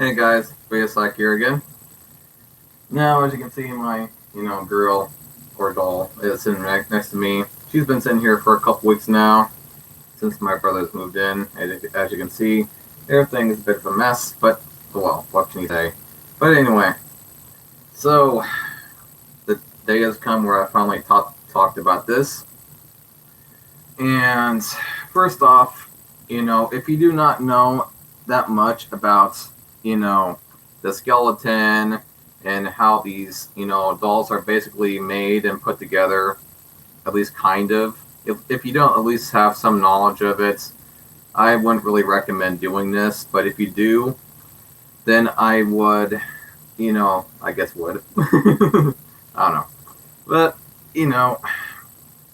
Hey guys, Like here again. Now, as you can see, my girl or doll is sitting right next to me. She's been sitting here for a couple weeks now since my brother's moved in. As you can see, everything is a bit of a mess, but well, what can you say? But anyway, so the day has come where I finally talked about this. And first off, if you do not know that much about, you know, the skeleton and how these, dolls are basically made and put together, at least kind of. If you don't at least have some knowledge of it, I wouldn't really recommend doing this. But if you do, then I would, I guess would. I don't know. But, you know,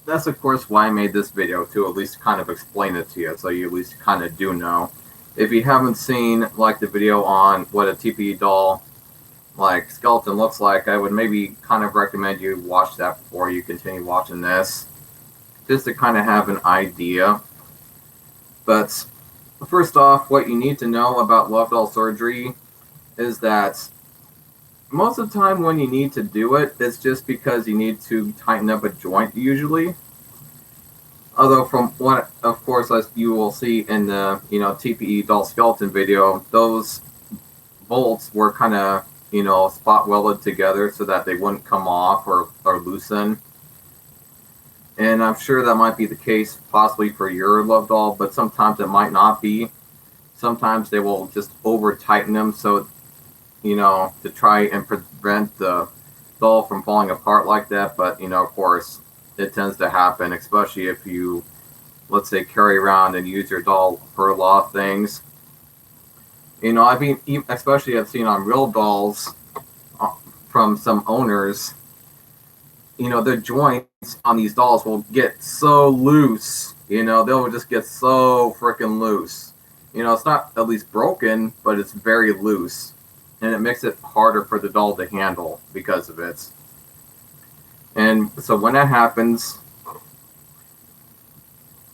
that's of course why I made this video, to at least kind of explain it to you, so you at least kind of do know. If you haven't seen like the video on what a TPE doll like skeleton looks like, I would maybe kind of recommend you watch that before you continue watching this, just to kind of have an idea. But first off, what you need to know about love doll surgery is that most of the time when you need to do it, it's just because you need to tighten up a joint usually. Although from what, of course, as you will see in the TPE doll skeleton video, those bolts were kind of spot welded together so that they wouldn't come off or loosen. And I'm sure that might be the case possibly for your love doll, but sometimes it might not be. Sometimes they will just over tighten them so to try and prevent the doll from falling apart like that. But of course, it tends to happen, especially if you, let's say, carry around and use your doll for a lot of things. I mean, especially I've seen on real dolls from some owners, their joints on these dolls will get so loose. They'll just get so freaking loose. It's not at least broken, but it's very loose. And it makes it harder for the doll to handle because of it. And so when that happens,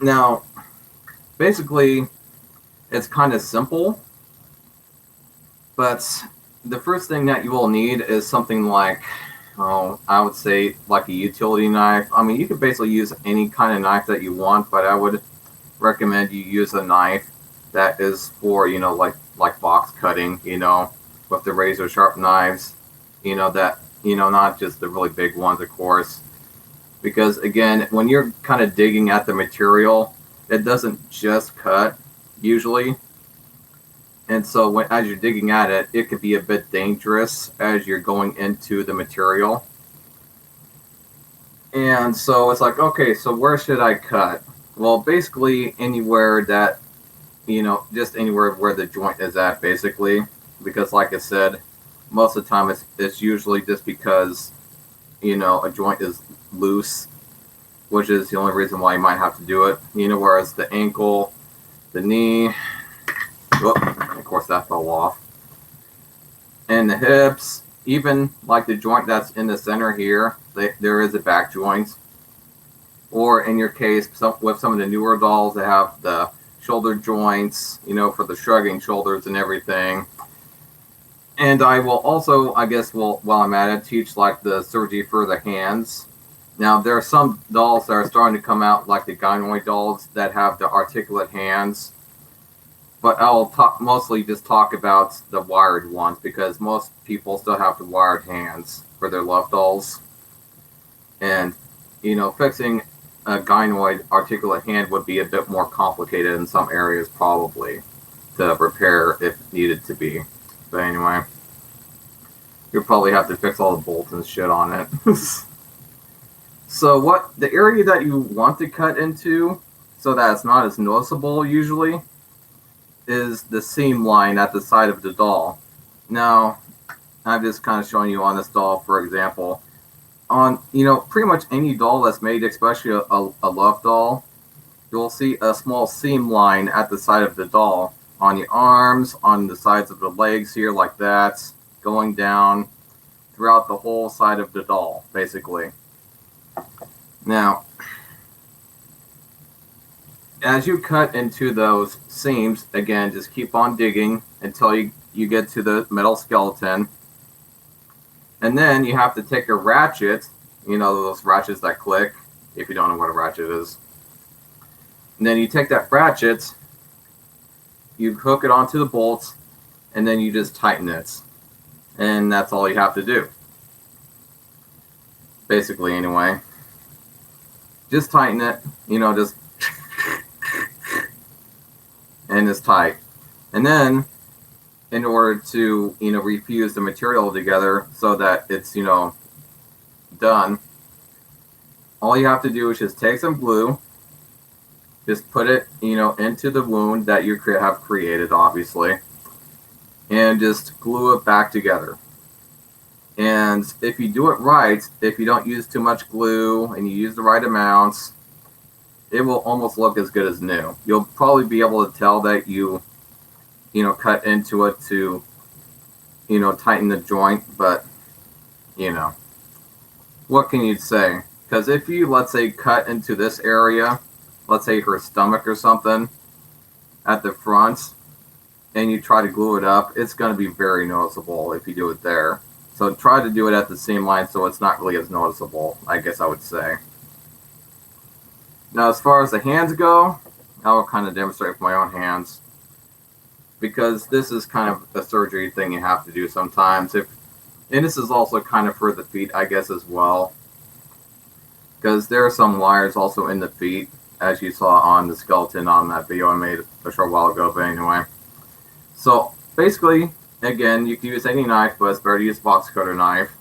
now, basically, it's kind of simple, but the first thing that you will need is something like, I would say like a utility knife. I mean, you could basically use any kind of knife that you want, but I would recommend you use a knife that is for, like box cutting, with the razor sharp knives, that, not just the really big ones, of course. Because again, when you're kind of digging at the material, it doesn't just cut usually. And so as you're digging at it, it could be a bit dangerous as you're going into the material. And so it's like, okay, so where should I cut? Well, basically anywhere that, just anywhere where the joint is at, basically. Because like I said, most of the time it's usually just because, a joint is loose, which is the only reason why you might have to do it. Whereas the ankle, the knee, of course that fell off, and the hips, even like the joint that's in the center here, there is a back joint. Or in your case, with some of the newer dolls that have the shoulder joints, for the shrugging shoulders and everything. And I will also, I guess, while I'm at it, teach like the surgery for the hands. Now, there are some dolls that are starting to come out, like the gynoid dolls, that have the articulate hands. But I'll mostly just talk about the wired ones, because most people still have the wired hands for their love dolls. And, fixing a gynoid articulate hand would be a bit more complicated in some areas, probably, to repair if needed to be. But anyway, you'll probably have to fix all the bolts and shit on it. So the area that you want to cut into, so that it's not as noticeable usually, is the seam line at the side of the doll. Now, I'm just kind of showing you on this doll, for example. On, pretty much any doll that's made, especially a love doll, you'll see a small seam line at the side of the doll. On the arms, on the sides of the legs here, like that, going down throughout the whole side of the doll, basically. Now, as you cut into those seams, again, just keep on digging until you you get to the metal skeleton. And then you have to take a ratchet, you know, those ratchets that click, if you don't know what a ratchet is. And then you take that ratchet, you hook it onto the bolts, and then you just tighten it. And that's all you have to do. Basically, anyway. Just tighten it, you know, just and it's tight. And then in order to, you know, refuse the material together so that it's, you know, done, all you have to do is just take some glue, just put it, you know, into the wound that you have created, obviously, and just glue it back together. And if you do it right, if you don't use too much glue and you use the right amounts, it will almost look as good as new. You'll probably be able to tell that you know, cut into it to, you know, tighten the joint, but, you know, what can you say? Because if you, let's say, cut into this area, let's say her stomach or something at the front, and you try to glue it up, it's going to be very noticeable if you do it there. So try to do it at the seam line so it's not really as noticeable, I guess I would say. Now, as far as the hands go, I will kind of demonstrate with my own hands, because this is kind of a surgery thing you have to do sometimes. And this is also kind of for the feet, I guess, as well, because there are some wires also in the feet, as you saw on the skeleton on that video I made a short while ago. But anyway, so basically, again, you can use any knife, but it's better to use a box cutter knife.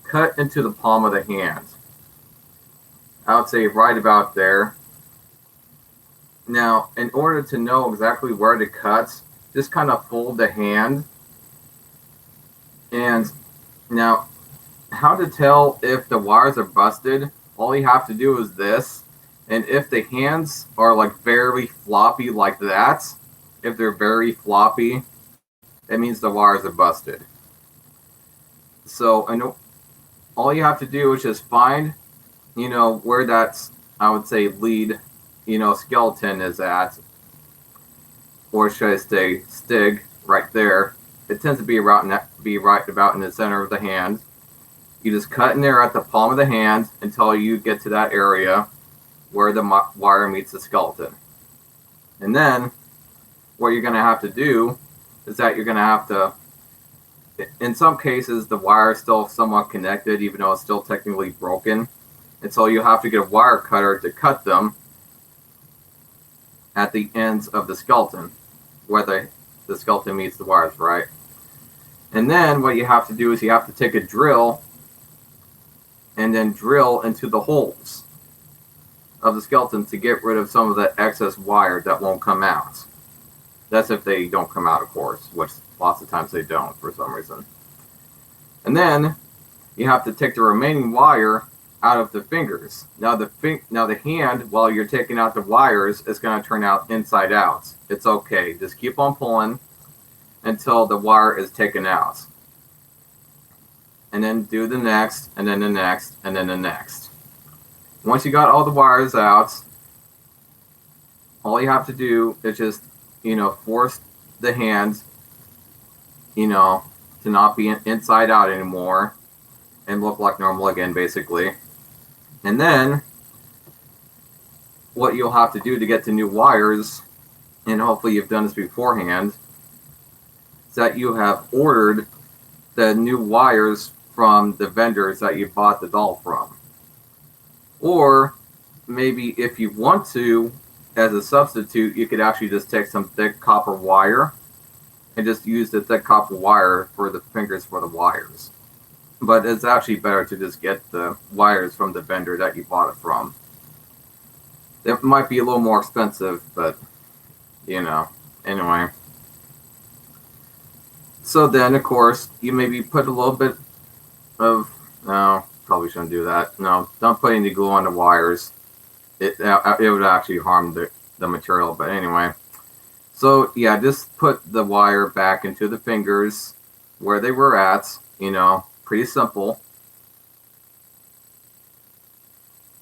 Cut into the palm of the hand. I would say right about there. Now, in order to know exactly where to cut, just kind of fold the hand. And now, how to tell if the wires are busted, all you have to do is this. And if the hands are like very floppy like that, if they're very floppy, it means the wires are busted. So, and all you have to do is just find, you know, where that's, I would say, lead, you know, skeleton is at, or should I say stig, right there. It tends to be right about in the center of the hand. You just cut in there at the palm of the hand until you get to that area where the wire meets the skeleton. And then what you're going to have to do is that you're going to have to, in some cases, the wire is still somewhat connected, even though it's still technically broken. And so you have to get a wire cutter to cut them at the ends of the skeleton, where the skeleton meets the wires, right? And then what you have to do is you have to take a drill and then drill into the holes of the skeleton to get rid of some of the excess wire that won't come out. That's if they don't come out, of course, which lots of times they don't for some reason. And then you have to take the remaining wire out of the fingers. Now the hand, while you're taking out the wires, is going to turn out inside out. It's okay. Just keep on pulling until the wire is taken out. And then do the next, and then the next, and then the next. Once you got all the wires out, all you have to do is just, you know, force the hand, you know, to not be inside out anymore and look like normal again, basically. And then what you'll have to do to get the new wires, and hopefully you've done this beforehand, is that you have ordered the new wires from the vendors that you bought the doll from. Or maybe if you want to, as a substitute, you could actually just take some thick copper wire and just use the thick copper wire for the fingers for the wires. But it's actually better to just get the wires from the vendor that you bought it from. It might be a little more expensive, but, you know, anyway. So then, of course, you maybe put a little bit of, no, probably shouldn't do that. No, don't put any glue on the wires. It would actually harm the material, but anyway. So, yeah, just put the wire back into the fingers where they were at, you know, pretty simple.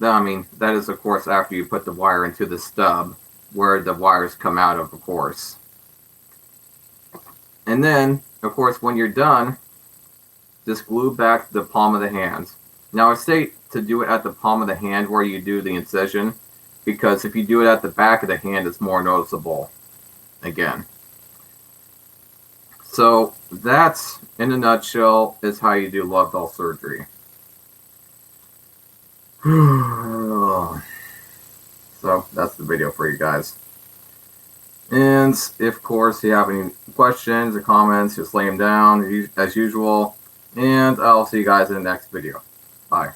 I mean, that is, of course, after you put the wire into the stub where the wires come out of course. And then, of course, when you're done, just glue back the palm of the hand. Now, I say to do it at the palm of the hand where you do the incision, because if you do it at the back of the hand, it's more noticeable again. So that's, in a nutshell, is how you do love doll surgery. So that's the video for you guys. And if, of course, you have any questions or comments, just lay them down as usual. And I'll see you guys in the next video. Bye.